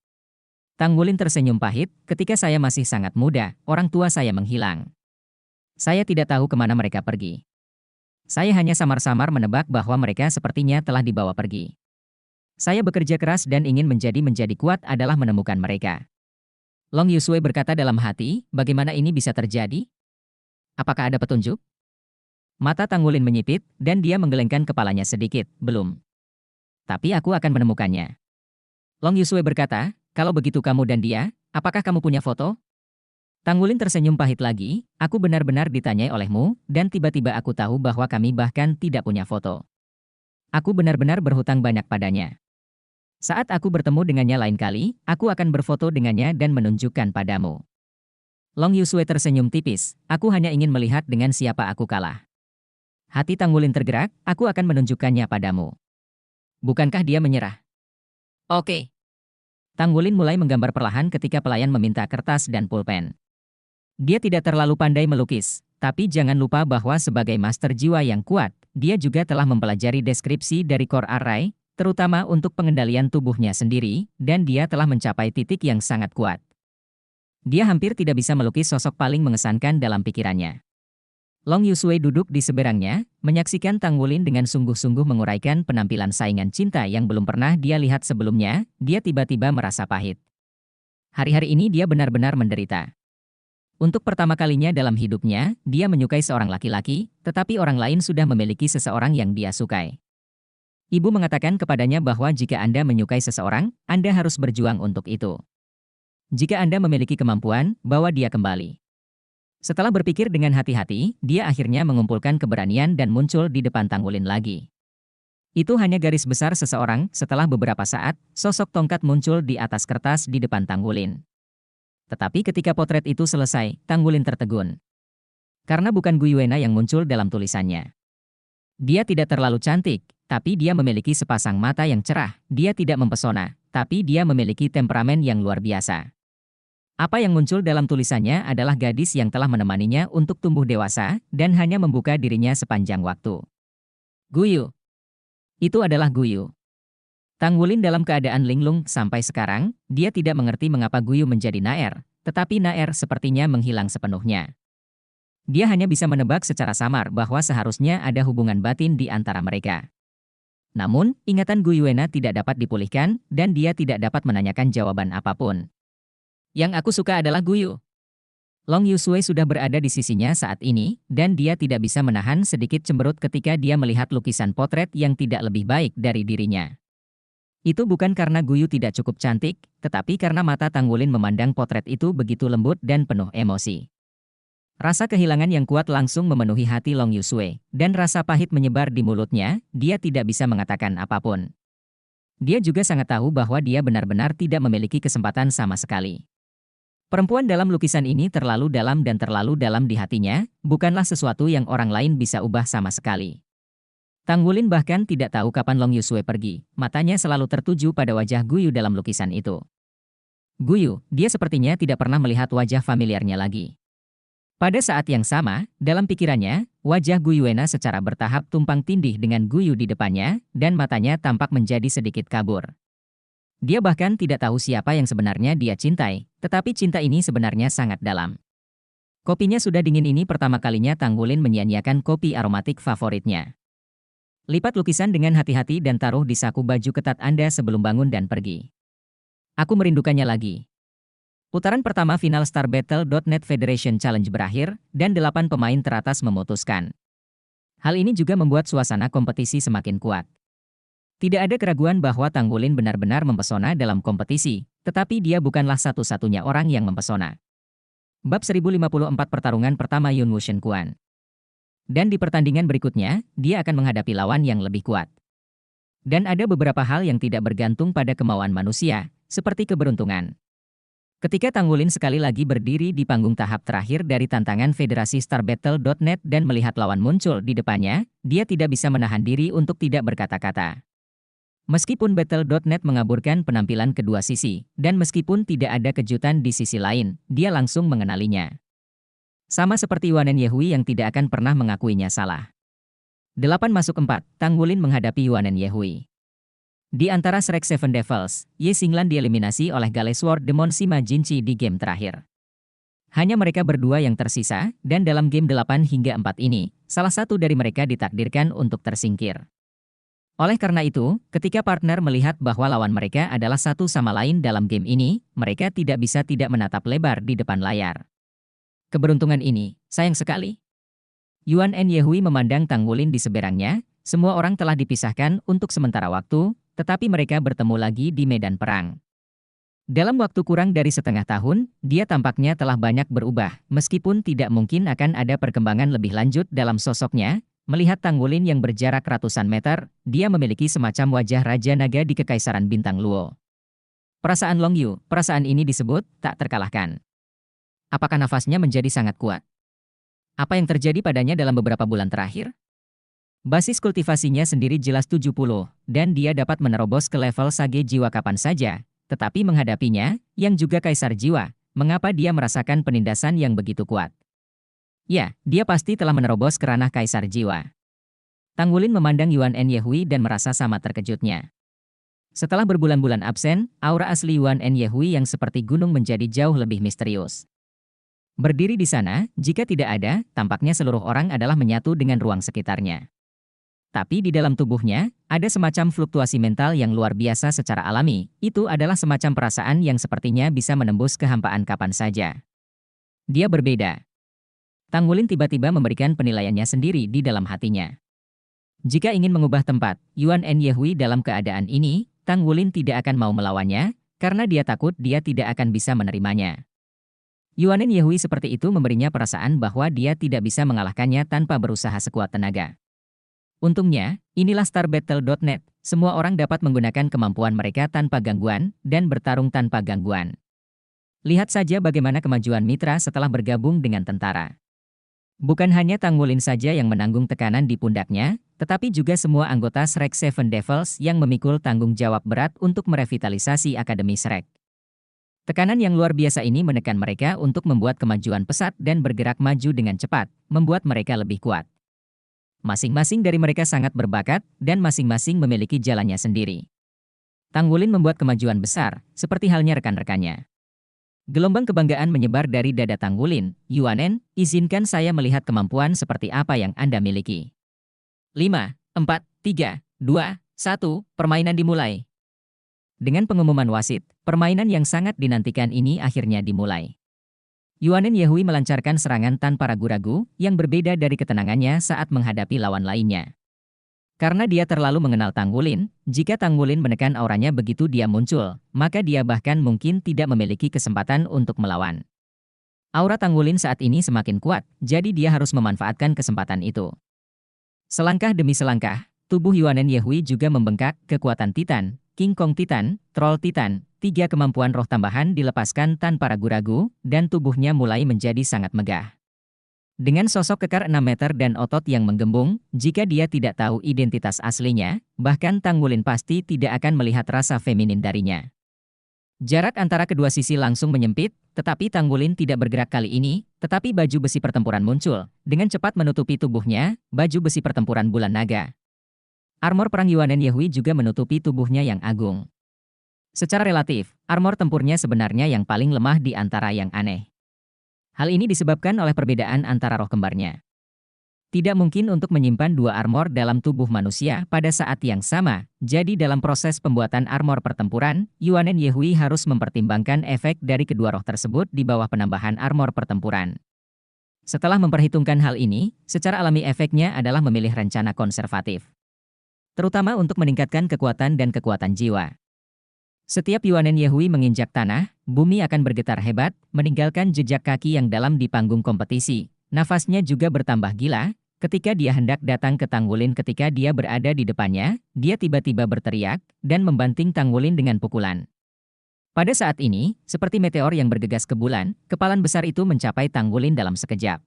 Tanggulin tersenyum pahit, ketika saya masih sangat muda, orang tua saya menghilang. Saya tidak tahu kemana mereka pergi. Saya hanya samar-samar menebak bahwa mereka sepertinya telah dibawa pergi. Saya bekerja keras dan ingin menjadi kuat adalah menemukan mereka. Long Yusue berkata dalam hati, bagaimana ini bisa terjadi? Apakah ada petunjuk? Mata Tanggulin menyipit, dan dia menggelengkan kepalanya sedikit, belum. Tapi aku akan menemukannya. Long Yusue berkata, kalau begitu kamu dan dia, apakah kamu punya foto? Tanggulin tersenyum pahit lagi, aku benar-benar ditanyai olehmu, dan tiba-tiba aku tahu bahwa kami bahkan tidak punya foto. Aku benar-benar berhutang banyak padanya. Saat aku bertemu dengannya lain kali, aku akan berfoto dengannya dan menunjukkan padamu. Long Yusue tersenyum tipis, aku hanya ingin melihat dengan siapa aku kalah. Hati Tanggulin tergerak, aku akan menunjukkannya padamu. Bukankah dia menyerah? Oke. Tanggulin mulai menggambar perlahan ketika pelayan meminta kertas dan pulpen. Dia tidak terlalu pandai melukis, tapi jangan lupa bahwa sebagai master jiwa yang kuat, dia juga telah mempelajari deskripsi dari core array, terutama untuk pengendalian tubuhnya sendiri, dan dia telah mencapai titik yang sangat kuat. Dia hampir tidak bisa melukis sosok paling mengesankan dalam pikirannya. Long Yusue duduk di seberangnya, menyaksikan Tanggulin dengan sungguh-sungguh menguraikan penampilan saingan cinta yang belum pernah dia lihat sebelumnya, dia tiba-tiba merasa pahit. Hari-hari ini dia benar-benar menderita. Untuk pertama kalinya dalam hidupnya, dia menyukai seorang laki-laki, tetapi orang lain sudah memiliki seseorang yang dia sukai. Ibu mengatakan kepadanya bahwa jika Anda menyukai seseorang, Anda harus berjuang untuk itu. Jika Anda memiliki kemampuan, bawa dia kembali. Setelah berpikir dengan hati-hati, dia akhirnya mengumpulkan keberanian dan muncul di depan Tanggulin lagi. Itu hanya garis besar seseorang, setelah beberapa saat, sosok tongkat muncul di atas kertas di depan Tanggulin. Tetapi ketika potret itu selesai, Tanggulin tertegun. Karena bukan Guyuena yang muncul dalam tulisannya. Dia tidak terlalu cantik, tapi dia memiliki sepasang mata yang cerah, dia tidak mempesona, tapi dia memiliki temperamen yang luar biasa. Apa yang muncul dalam tulisannya adalah gadis yang telah menemaninya untuk tumbuh dewasa, dan hanya membuka dirinya sepanjang waktu. Guyu. Itu adalah Guyu. Tanggulin dalam keadaan linglung sampai sekarang, dia tidak mengerti mengapa Guyu menjadi Naer, tetapi Naer sepertinya menghilang sepenuhnya. Dia hanya bisa menebak secara samar bahwa seharusnya ada hubungan batin di antara mereka. Namun, ingatan Guyuena tidak dapat dipulihkan, dan dia tidak dapat menanyakan jawaban apapun. Yang aku suka adalah Guyu. Long Yusue sudah berada di sisinya saat ini, dan dia tidak bisa menahan sedikit cemberut ketika dia melihat lukisan potret yang tidak lebih baik dari dirinya. Itu bukan karena Guyu tidak cukup cantik, tetapi karena mata Tanggulin memandang potret itu begitu lembut dan penuh emosi. Rasa kehilangan yang kuat langsung memenuhi hati Long Yusue, dan rasa pahit menyebar di mulutnya, dia tidak bisa mengatakan apapun. Dia juga sangat tahu bahwa dia benar-benar tidak memiliki kesempatan sama sekali. Perempuan dalam lukisan ini terlalu dalam di hatinya, bukanlah sesuatu yang orang lain bisa ubah sama sekali. Tang Wulin bahkan tidak tahu kapan Long Yusue pergi, matanya selalu tertuju pada wajah Guyu dalam lukisan itu. Guyu, dia sepertinya tidak pernah melihat wajah familiarnya lagi. Pada saat yang sama, dalam pikirannya, wajah Guyuena secara bertahap tumpang tindih dengan Guyu di depannya, dan matanya tampak menjadi sedikit kabur. Dia bahkan tidak tahu siapa yang sebenarnya dia cintai, tetapi cinta ini sebenarnya sangat dalam. Kopinya sudah dingin ini pertama kalinya Tang Wulin menyia-nyiakan kopi aromatik favoritnya. Lipat lukisan dengan hati-hati dan taruh di saku baju ketat Anda sebelum bangun dan pergi. Aku merindukannya lagi. Putaran pertama final StarBattle.net Federation Challenge berakhir, dan 8 pemain teratas memutuskan. Hal ini juga membuat suasana kompetisi semakin kuat. Tidak ada keraguan bahwa Tang Wulin benar-benar mempesona dalam kompetisi, tetapi dia bukanlah satu-satunya orang yang mempesona. Bab 1054 pertarungan pertama Yun Wushen Quan. Dan di pertandingan berikutnya, dia akan menghadapi lawan yang lebih kuat. Dan ada beberapa hal yang tidak bergantung pada kemauan manusia, seperti keberuntungan. Ketika Tang Wulin sekali lagi berdiri di panggung tahap terakhir dari tantangan Federasi StarBattle.net dan melihat lawan muncul di depannya, dia tidak bisa menahan diri untuk tidak berkata-kata. Meskipun Battle.net mengaburkan penampilan kedua sisi, dan meskipun tidak ada kejutan di sisi lain, dia langsung mengenalinya. Sama seperti Yuanen Yehui yang tidak akan pernah mengakuinya salah. 8-4, Tang Wulin menghadapi Yuanen Yehui. Di antara Shrek Seven Devils, Ye Xinglan dieliminasi oleh Galesword Demon Sima Jinchi di game terakhir. Hanya mereka berdua yang tersisa, dan dalam game 8 hingga 4 ini, salah satu dari mereka ditakdirkan untuk tersingkir. Oleh karena itu, ketika partner melihat bahwa lawan mereka adalah satu sama lain dalam game ini, mereka tidak bisa tidak menatap lebar di depan layar. Keberuntungan ini, sayang sekali. Yuanen Yehui memandang Tang Wulin di seberangnya, semua orang telah dipisahkan untuk sementara waktu, tetapi mereka bertemu lagi di medan perang. Dalam waktu kurang dari setengah tahun, dia tampaknya telah banyak berubah, meskipun tidak mungkin akan ada perkembangan lebih lanjut dalam sosoknya. Melihat Tang Wulin yang berjarak ratusan meter, dia memiliki semacam wajah Raja Naga di Kekaisaran Bintang Luo. Perasaan Long Yu, perasaan ini disebut tak terkalahkan. Apakah nafasnya menjadi sangat kuat? Apa yang terjadi padanya dalam beberapa bulan terakhir? Basis kultivasinya sendiri jelas 70, dan dia dapat menerobos ke level Sage Jiwa kapan saja, tetapi menghadapinya, yang juga Kaisar Jiwa, mengapa dia merasakan penindasan yang begitu kuat? Ya, dia pasti telah menerobos ke ranah Kaisar Jiwa. Tang Wulin memandang Yuanen Yehui dan merasa sama terkejutnya. Setelah berbulan-bulan absen, aura asli Yuanen Yehui yang seperti gunung menjadi jauh lebih misterius. Berdiri di sana, jika tidak ada, tampaknya seluruh orang adalah menyatu dengan ruang sekitarnya. Tapi di dalam tubuhnya, ada semacam fluktuasi mental yang luar biasa secara alami. Itu adalah semacam perasaan yang sepertinya bisa menembus kehampaan kapan saja. Dia berbeda. Tang Wulin tiba-tiba memberikan penilaiannya sendiri di dalam hatinya. Jika ingin mengubah tempat Yuanen Yehui dalam keadaan ini, Tang Wulin tidak akan mau melawannya, karena dia takut dia tidak akan bisa menerimanya. Yuanen Yehui seperti itu memberinya perasaan bahwa dia tidak bisa mengalahkannya tanpa berusaha sekuat tenaga. Untungnya, inilah StarBattle.net, semua orang dapat menggunakan kemampuan mereka tanpa gangguan, dan bertarung tanpa gangguan. Lihat saja bagaimana kemajuan Mitra setelah bergabung dengan tentara. Bukan hanya Tang Wulin saja yang menanggung tekanan di pundaknya, tetapi juga semua anggota Shrek Seven Devils yang memikul tanggung jawab berat untuk merevitalisasi Akademi Shrek. Tekanan yang luar biasa ini menekan mereka untuk membuat kemajuan pesat dan bergerak maju dengan cepat, membuat mereka lebih kuat. Masing-masing dari mereka sangat berbakat, dan masing-masing memiliki jalannya sendiri. Tang Wulin membuat kemajuan besar, seperti halnya rekan-rekannya. Gelombang kebanggaan menyebar dari dada Tang Wulin. Yuanen, izinkan saya melihat kemampuan seperti apa yang Anda miliki. 5, 4, 3, 2, 1, permainan dimulai. Dengan pengumuman wasit, permainan yang sangat dinantikan ini akhirnya dimulai. Yuanen Yehui melancarkan serangan tanpa ragu-ragu, yang berbeda dari ketenangannya saat menghadapi lawan lainnya. Karena dia terlalu mengenal Tang Wulin, jika Tang Wulin menekan auranya begitu dia muncul, maka dia bahkan mungkin tidak memiliki kesempatan untuk melawan. Aura Tanggulin saat ini semakin kuat, jadi dia harus memanfaatkan kesempatan itu. Selangkah demi selangkah, tubuh Yuanen Yehui juga membengkak. Kekuatan Titan, King Kong Titan, Troll Titan, 3 kemampuan roh tambahan dilepaskan tanpa ragu-ragu, dan tubuhnya mulai menjadi sangat megah. Dengan sosok kekar 6 meter dan otot yang menggembung, jika dia tidak tahu identitas aslinya, bahkan Tanggulin pasti tidak akan melihat rasa feminin darinya. Jarak antara kedua sisi langsung menyempit, tetapi Tanggulin tidak bergerak kali ini, tetapi baju besi pertempuran muncul, dengan cepat menutupi tubuhnya. Baju besi pertempuran bulan naga. Armor perang Yuanen Yehui juga menutupi tubuhnya yang agung. Secara relatif, armor tempurnya sebenarnya yang paling lemah di antara yang aneh. Hal ini disebabkan oleh perbedaan antara roh kembarnya. Tidak mungkin untuk menyimpan 2 armor dalam tubuh manusia pada saat yang sama, jadi dalam proses pembuatan armor pertempuran, Yuanen Yehui harus mempertimbangkan efek dari kedua roh tersebut di bawah penambahan armor pertempuran. Setelah memperhitungkan hal ini, secara alami efeknya adalah memilih rencana konservatif. Terutama untuk meningkatkan kekuatan dan kekuatan jiwa. Setiap Yuanen Yehui menginjak tanah, bumi akan bergetar hebat, meninggalkan jejak kaki yang dalam di panggung kompetisi. Nafasnya juga bertambah gila. Ketika dia hendak datang ke Tanggulin, ketika dia berada di depannya, dia tiba-tiba berteriak dan membanting Tanggulin dengan pukulan. Pada saat ini, seperti meteor yang bergegas ke bulan, kepalan besar itu mencapai Tanggulin dalam sekejap.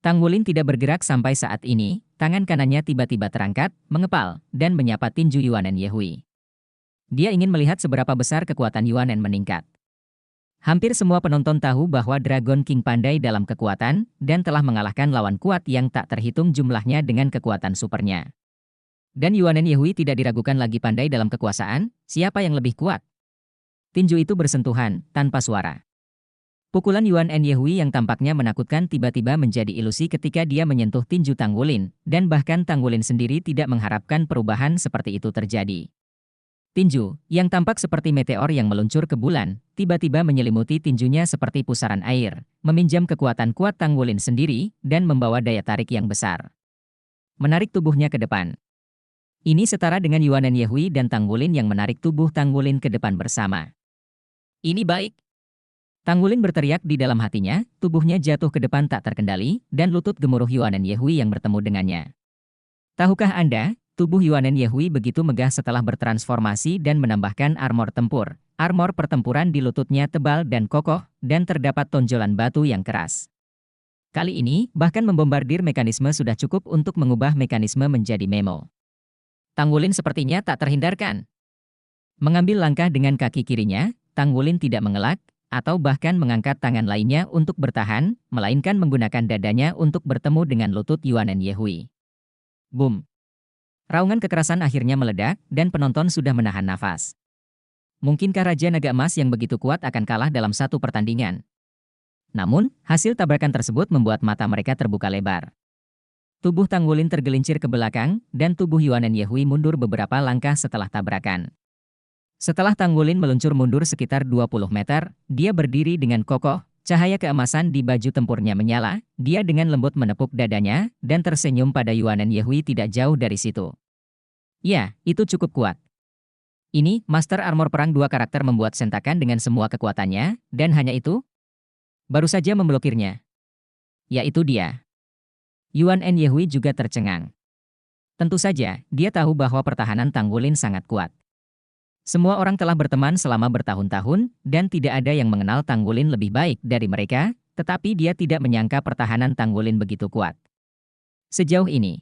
Tanggulin tidak bergerak sampai saat ini, tangan kanannya tiba-tiba terangkat, mengepal, dan menyapa tinju Yuanen Yehui. Dia ingin melihat seberapa besar kekuatan Yuanen meningkat. Hampir semua penonton tahu bahwa Dragon King pandai dalam kekuatan, dan telah mengalahkan lawan kuat yang tak terhitung jumlahnya dengan kekuatan supernya. Dan Yuanen Yehui tidak diragukan lagi pandai dalam kekuasaan. Siapa yang lebih kuat? Tinju itu bersentuhan, tanpa suara. Pukulan Yuanen Yehui yang tampaknya menakutkan tiba-tiba menjadi ilusi ketika dia menyentuh tinju Tanggulin, dan bahkan Tanggulin sendiri tidak mengharapkan perubahan seperti itu terjadi. Tinju, yang tampak seperti meteor yang meluncur ke bulan, tiba-tiba menyelimuti tinjunya seperti pusaran air, meminjam kekuatan kuat Tanggulin sendiri, dan membawa daya tarik yang besar. Menarik tubuhnya ke depan. Ini setara dengan Yuanen Yehui dan Tanggulin yang menarik tubuh Tanggulin ke depan bersama. Ini baik. Tanggulin berteriak di dalam hatinya, tubuhnya jatuh ke depan tak terkendali, dan lutut gemuruh Yuanen Yehui yang bertemu dengannya. Tahukah Anda? Tubuh Yuanen Yehui begitu megah setelah bertransformasi dan menambahkan armor tempur. Armor pertempuran di lututnya tebal dan kokoh, dan terdapat tonjolan batu yang keras. Kali ini, bahkan membombardir mekanisme sudah cukup untuk mengubah mekanisme menjadi memo. Tanggulin sepertinya tak terhindarkan. Mengambil langkah dengan kaki kirinya, Tanggulin tidak mengelak, atau bahkan mengangkat tangan lainnya untuk bertahan, melainkan menggunakan dadanya untuk bertemu dengan lutut Yuanen Yehui. Boom! Raungan kekerasan akhirnya meledak, dan penonton sudah menahan nafas. Mungkinkah Raja Naga Emas yang begitu kuat akan kalah dalam satu pertandingan? Namun, hasil tabrakan tersebut membuat mata mereka terbuka lebar. Tubuh Tanggulin tergelincir ke belakang, dan tubuh Yuanen Yehui mundur beberapa langkah setelah tabrakan. Setelah Tanggulin meluncur mundur sekitar 20 meter, dia berdiri dengan kokoh. Cahaya keemasan di baju tempurnya menyala, dia dengan lembut menepuk dadanya, dan tersenyum pada Yuanen Yehui tidak jauh dari situ. Ya, itu cukup kuat. Ini, Master Armor Perang 2 karakter membuat sentakan dengan semua kekuatannya, dan hanya itu? Baru saja memblokirnya. Yaitu dia. Yuanen Yehui juga tercengang. Tentu saja, dia tahu bahwa pertahanan Tanggulin sangat kuat. Semua orang telah berteman selama bertahun-tahun, dan tidak ada yang mengenal Tanggulin lebih baik dari mereka, tetapi dia tidak menyangka pertahanan Tanggulin begitu kuat. Sejauh ini,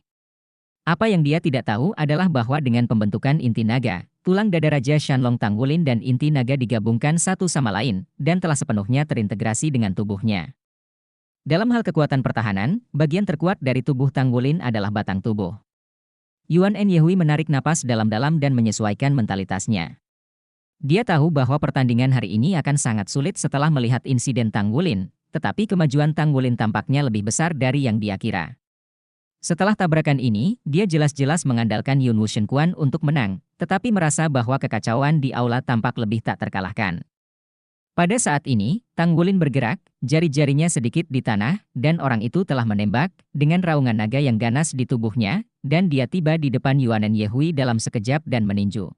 apa yang dia tidak tahu adalah bahwa dengan pembentukan inti naga, tulang dada Raja Shanlong Tanggulin dan inti naga digabungkan satu sama lain, dan telah sepenuhnya terintegrasi dengan tubuhnya. Dalam hal kekuatan pertahanan, bagian terkuat dari tubuh Tanggulin adalah batang tubuh. Yuanen Yehui menarik napas dalam-dalam dan menyesuaikan mentalitasnya. Dia tahu bahwa pertandingan hari ini akan sangat sulit setelah melihat insiden Tanggulin, tetapi kemajuan Tanggulin tampaknya lebih besar dari yang dia kira. Setelah tabrakan ini, dia jelas-jelas mengandalkan Yun Wushen Quan untuk menang, tetapi merasa bahwa kekacauan di aula tampak lebih tak terkalahkan. Pada saat ini, Tanggulin bergerak, jari-jarinya sedikit di tanah, dan orang itu telah menembak, dengan raungan naga yang ganas di tubuhnya, dan dia tiba di depan Yuanen Yehui dalam sekejap dan meninju.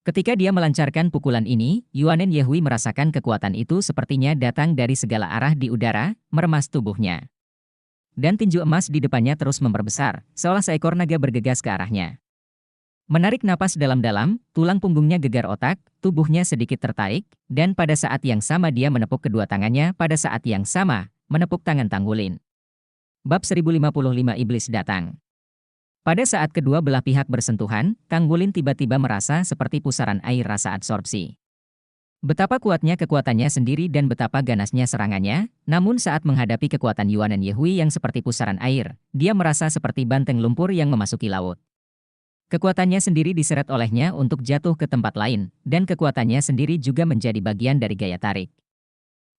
Ketika dia melancarkan pukulan ini, Yuanen Yehui merasakan kekuatan itu sepertinya datang dari segala arah di udara, meremas tubuhnya. Dan tinju emas di depannya terus memperbesar, seolah seekor naga bergegas ke arahnya. Menarik napas dalam-dalam, tulang punggungnya gegar otak, tubuhnya sedikit tertarik, dan pada saat yang sama dia menepuk kedua tangannya pada saat yang sama, menepuk tangan Tanggulin. Bab 1055 Iblis datang. Pada saat kedua belah pihak bersentuhan, Tanggulin tiba-tiba merasa seperti pusaran air rasa absorpsi. Betapa kuatnya kekuatannya sendiri dan betapa ganasnya serangannya, namun saat menghadapi kekuatan Yuanen Yehui yang seperti pusaran air, dia merasa seperti banteng lumpur yang memasuki laut. Kekuatannya sendiri diseret olehnya untuk jatuh ke tempat lain, dan kekuatannya sendiri juga menjadi bagian dari gaya tarik.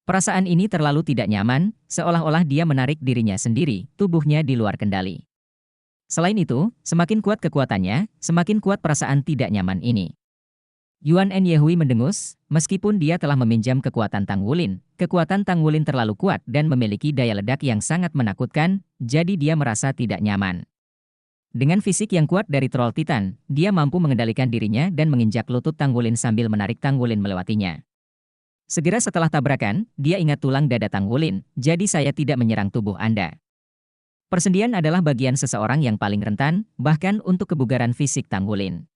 Perasaan ini terlalu tidak nyaman, seolah-olah dia menarik dirinya sendiri, tubuhnya di luar kendali. Selain itu, semakin kuat kekuatannya, semakin kuat perasaan tidak nyaman ini. Yuanen Yehui mendengus, meskipun dia telah meminjam kekuatan Tanggulin, kekuatan Tanggulin terlalu kuat dan memiliki daya ledak yang sangat menakutkan, jadi dia merasa tidak nyaman. Dengan fisik yang kuat dari troll Titan, dia mampu mengendalikan dirinya dan menginjak lutut Tanggulin sambil menarik Tanggulin melewatinya. Segera setelah tabrakan, dia ingat tulang dada Tanggulin, jadi saya tidak menyerang tubuh Anda. Persendian adalah bagian seseorang yang paling rentan, bahkan untuk kebugaran fisik Tanggulin.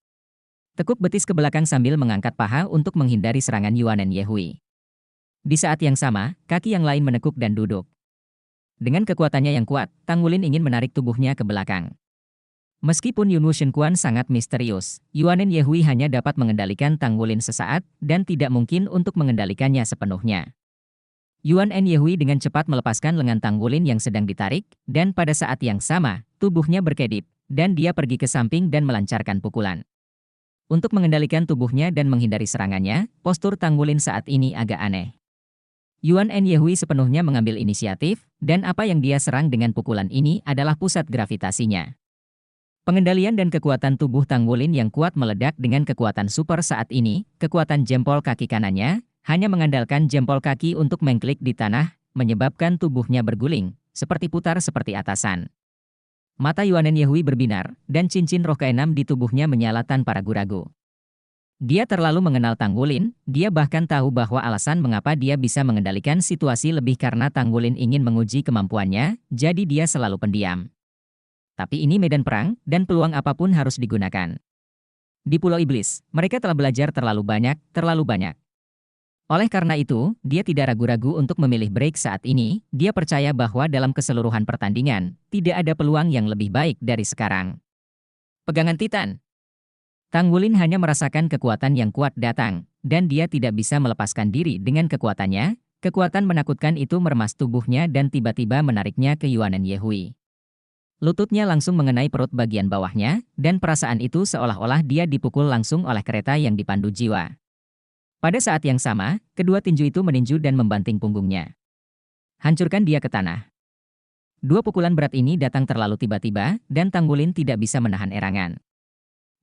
Tekuk betis ke belakang sambil mengangkat paha untuk menghindari serangan Yuanen Yehui. Di saat yang sama, kaki yang lain menekuk dan duduk. Dengan kekuatannya yang kuat, Tanggulin ingin menarik tubuhnya ke belakang. Meskipun Yunwu Shenquan sangat misterius, Yuanen Yehui hanya dapat mengendalikan Tanggulin sesaat dan tidak mungkin untuk mengendalikannya sepenuhnya. Yuanen Yehui dengan cepat melepaskan lengan Tanggulin yang sedang ditarik, dan pada saat yang sama, tubuhnya berkedip, dan dia pergi ke samping dan melancarkan pukulan. Untuk mengendalikan tubuhnya dan menghindari serangannya, postur Tanggulin saat ini agak aneh. Yuanen Yehui sepenuhnya mengambil inisiatif, dan apa yang dia serang dengan pukulan ini adalah pusat gravitasinya. Pengendalian dan kekuatan tubuh Tanggulin yang kuat meledak dengan kekuatan super saat ini, kekuatan jempol kaki kanannya, hanya mengandalkan jempol kaki untuk mengklik di tanah, menyebabkan tubuhnya berguling, seperti putar seperti atasan. Mata Yuanen Yehui berbinar, dan cincin roh ke-6 di tubuhnya menyala tanpa ragu-ragu. Dia terlalu mengenal Tanggulin, dia bahkan tahu bahwa alasan mengapa dia bisa mengendalikan situasi lebih karena Tanggulin ingin menguji kemampuannya, jadi dia selalu pendiam. Tapi ini medan perang, dan peluang apapun harus digunakan. Di Pulau Iblis, mereka telah belajar terlalu banyak, terlalu banyak. Oleh karena itu, dia tidak ragu-ragu untuk memilih break saat ini, dia percaya bahwa dalam keseluruhan pertandingan, tidak ada peluang yang lebih baik dari sekarang. Pegangan Titan. Tanggulin hanya merasakan kekuatan yang kuat datang, dan dia tidak bisa melepaskan diri dengan kekuatannya, kekuatan menakutkan itu meremas tubuhnya dan tiba-tiba menariknya ke Yuanen Yehui. Lututnya langsung mengenai perut bagian bawahnya, dan perasaan itu seolah-olah dia dipukul langsung oleh kereta yang dipandu jiwa. Pada saat yang sama, kedua tinju itu meninju dan membanting punggungnya. Hancurkan dia ke tanah. Dua pukulan berat ini datang terlalu tiba-tiba, dan Tanggulin tidak bisa menahan erangan.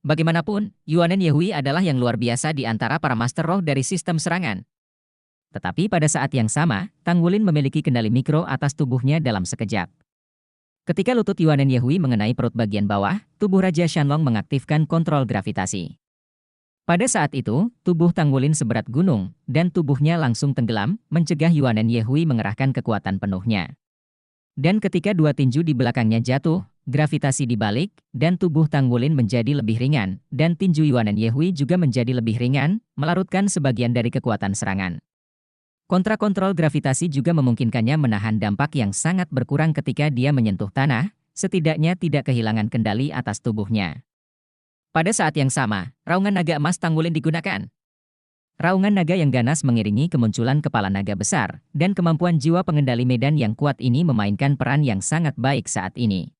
Bagaimanapun, Yuanen Yehui adalah yang luar biasa di antara para master roh dari sistem serangan. Tetapi pada saat yang sama, Tanggulin memiliki kendali mikro atas tubuhnya dalam sekejap. Ketika lutut Yuanen Yehui mengenai perut bagian bawah, tubuh Raja Shanlong mengaktifkan kontrol gravitasi. Pada saat itu, tubuh Tanggulin seberat gunung, dan tubuhnya langsung tenggelam, mencegah Yuanen Yehui mengerahkan kekuatan penuhnya. Dan ketika dua tinju di belakangnya jatuh, gravitasi dibalik, dan tubuh Tanggulin menjadi lebih ringan, dan tinju Yuanen Yehui juga menjadi lebih ringan, melarutkan sebagian dari kekuatan serangan. Kontra-kontrol gravitasi juga memungkinkannya menahan dampak yang sangat berkurang ketika dia menyentuh tanah, setidaknya tidak kehilangan kendali atas tubuhnya. Pada saat yang sama, raungan naga emas Tanggulin digunakan. Raungan naga yang ganas mengiringi kemunculan kepala naga besar, dan kemampuan jiwa pengendali medan yang kuat ini memainkan peran yang sangat baik saat ini.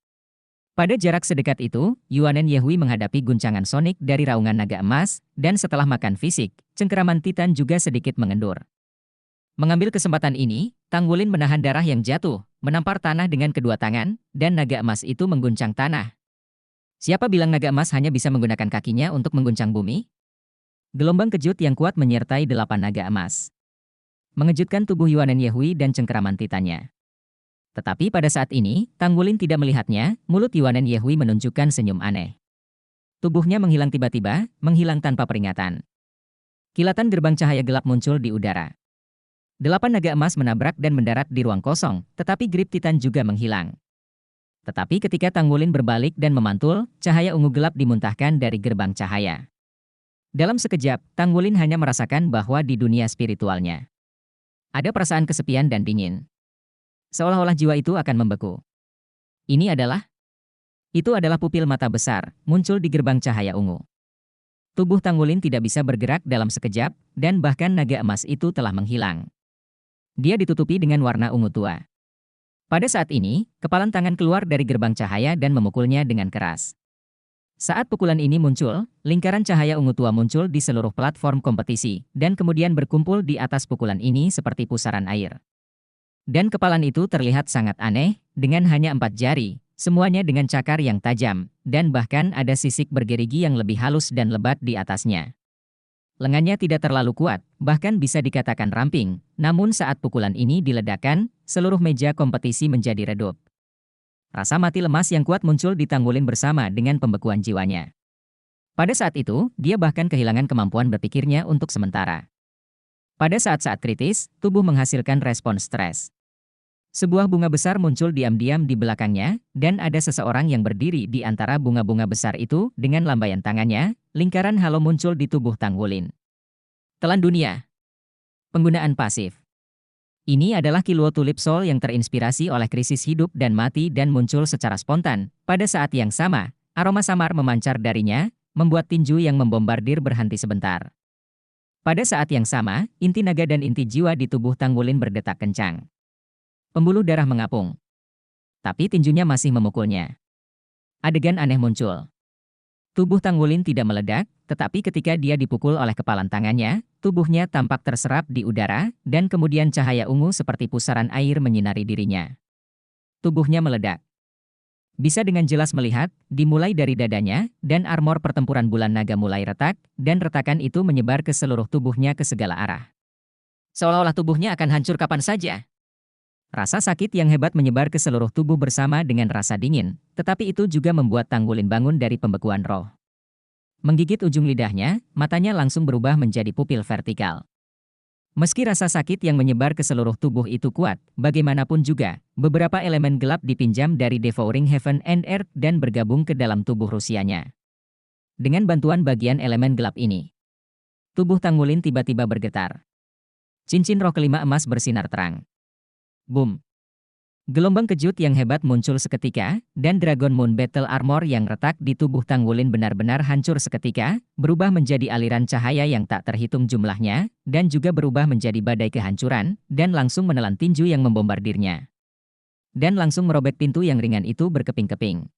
Pada jarak sedekat itu, Yuanen Yehui menghadapi guncangan sonik dari raungan naga emas, dan setelah makan fisik, cengkeraman Titan juga sedikit mengendur. Mengambil kesempatan ini, Tanggulin menahan darah yang jatuh, menampar tanah dengan kedua tangan, dan naga emas itu mengguncang tanah. Siapa bilang naga emas hanya bisa menggunakan kakinya untuk mengguncang bumi? Gelombang kejut yang kuat menyertai 8 naga emas. Mengejutkan tubuh Yuanen Yehui dan cengkeraman Titannya. Tetapi pada saat ini, Tanggulin tidak melihatnya, mulut Yuanen Yehui menunjukkan senyum aneh. Tubuhnya menghilang tiba-tiba, menghilang tanpa peringatan. Kilatan gerbang cahaya gelap muncul di udara. 8 naga emas menabrak dan mendarat di ruang kosong, tetapi grip Titan juga menghilang. Tetapi ketika Tanggulin berbalik dan memantul, cahaya ungu gelap dimuntahkan dari gerbang cahaya. Dalam sekejap, Tanggulin hanya merasakan bahwa di dunia spiritualnya ada perasaan kesepian dan dingin. Seolah-olah jiwa itu akan membeku. Itu adalah pupil mata besar, muncul di gerbang cahaya ungu. Tubuh Tanggulin tidak bisa bergerak dalam sekejap, dan bahkan naga emas itu telah menghilang. Dia ditutupi dengan warna ungu tua. Pada saat ini, kepalan tangan keluar dari gerbang cahaya dan memukulnya dengan keras. Saat pukulan ini muncul, lingkaran cahaya ungu tua muncul di seluruh platform kompetisi, dan kemudian berkumpul di atas pukulan ini seperti pusaran air. Dan kepalan itu terlihat sangat aneh, dengan hanya 4 jari, semuanya dengan cakar yang tajam, dan bahkan ada sisik bergerigi yang lebih halus dan lebat di atasnya. Lengannya tidak terlalu kuat, bahkan bisa dikatakan ramping, namun saat pukulan ini diledakkan, seluruh meja kompetisi menjadi redup. Rasa mati lemas yang kuat muncul di Tanggulin bersama dengan pembekuan jiwanya. Pada saat itu, dia bahkan kehilangan kemampuan berpikirnya untuk sementara. Pada saat-saat kritis, tubuh menghasilkan respon stres. Sebuah bunga besar muncul diam-diam di belakangnya, dan ada seseorang yang berdiri di antara bunga-bunga besar itu dengan lambaian tangannya, lingkaran halo muncul di tubuh Tanggulin. Telan dunia. Penggunaan pasif. Ini adalah Kiluo Tulip Soul yang terinspirasi oleh krisis hidup dan mati dan muncul secara spontan. Pada saat yang sama, aroma samar memancar darinya, membuat tinju yang membombardir berhenti sebentar. Pada saat yang sama, inti naga dan inti jiwa di tubuh Tanggulin berdetak kencang. Pembuluh darah mengapung. Tapi tinjunya masih memukulnya. Adegan aneh muncul. Tubuh Tanggulin tidak meledak, tetapi ketika dia dipukul oleh kepalan tangannya, tubuhnya tampak terserap di udara, dan kemudian cahaya ungu seperti pusaran air menyinari dirinya. Tubuhnya meledak. Bisa dengan jelas melihat, dimulai dari dadanya, dan armor pertempuran bulan naga mulai retak, dan retakan itu menyebar ke seluruh tubuhnya ke segala arah. Seolah-olah tubuhnya akan hancur kapan saja. Rasa sakit yang hebat menyebar ke seluruh tubuh bersama dengan rasa dingin, tetapi itu juga membuat Tanggulin bangun dari pembekuan roh. Menggigit ujung lidahnya, matanya langsung berubah menjadi pupil vertikal. Meski rasa sakit yang menyebar ke seluruh tubuh itu kuat, bagaimanapun juga, beberapa elemen gelap dipinjam dari Devouring Heaven and Earth dan bergabung ke dalam tubuh Rusianya. Dengan bantuan bagian elemen gelap ini, tubuh Tanggulin tiba-tiba bergetar. Cincin roh kelima emas bersinar terang. Boom! Gelombang kejut yang hebat muncul seketika, dan Dragon Moon Battle Armor yang retak di tubuh Tanggulin benar-benar hancur seketika, berubah menjadi aliran cahaya yang tak terhitung jumlahnya, dan juga berubah menjadi badai kehancuran, dan langsung menelan tinju yang membombardirnya. Dan langsung merobek pintu yang ringan itu berkeping-keping.